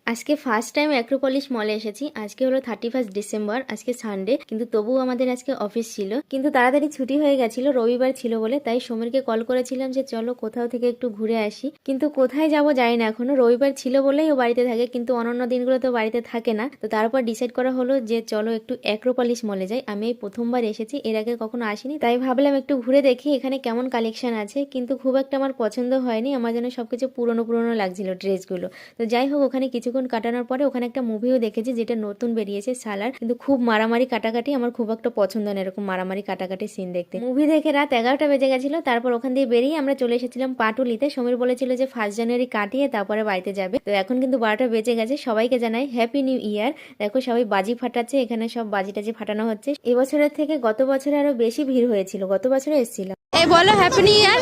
আজকে first time Acropolis মলে এসেছি। আজকে হলো 31 ডিসেম্বর, আজকে সানডে, কিন্তু তবুও আমাদের আজকে অফিস ছিল, কিন্তু তাড়াতাড়ি ছুটি হয়ে গেছিল, রবিবার ছিল বলে। তাই সমীরকে কল করেছিলাম যে চলো কোথাও থেকে একটু ঘুরে আসি, কিন্তু কোথায় যাব জানি না এখনো। রবিবার ছিল বলেই ও বাড়িতে থাকে, কিন্তু অন্যান্য দিনগুলো তো বাড়িতে থাকে না। তো তারপর ডিসাইড করা হলো যে চলো একটু অ্যাক্রোপলিস মলে যাই। আমি এই প্রথমবার এসেছি, এর আগে কখনো আসিনি, তাই ভাবলাম একটু ঘুরে দেখি এখানে কেমন কালেকশন আছে। কিন্তু খুব একটা আমার পছন্দ হয়নি, আমার যেন সবকিছু পুরনো পুরনো লাগছিল ড্রেসগুলো। তো যাই হোক, ওখানে কিছুক্ষণ কাটানোর পরে ওখানে একটা মুভিও দেখেছি যেটা নতুন বেরিয়েছে সালার, কিন্তু খুব মারামারি কাটাকাটি, আমার খুব একটা পছন্দ না এরকম মারামারি কাটাকাটি সিন দেখতে। মুভি দেখে রাত 11টা বেজে গেছিল। তারপর ওখান দিয়ে বেরিয়ে আমরা চলে এসেছিলাম পাটুলিতে। সমীর বলেছিল যে 1 জানুয়ারি কাটিয়ে তারপরে বাড়িতে যাবে। তো এখন কিন্তু 12টা বেজে গেছে। সবাইকে জানাই হ্যাপি নিউ ইয়ার। দেখো সবাই বাজি ফাটাচ্ছে, এখানে সব বাজি টাজি ফাটানো হচ্ছে। এবছরের থেকে গত বছরে আরো বেশি ভিড় হয়েছিল, গত বছরে এসেছিলাম। এই বলো হ্যাপি নিউ ইয়ার।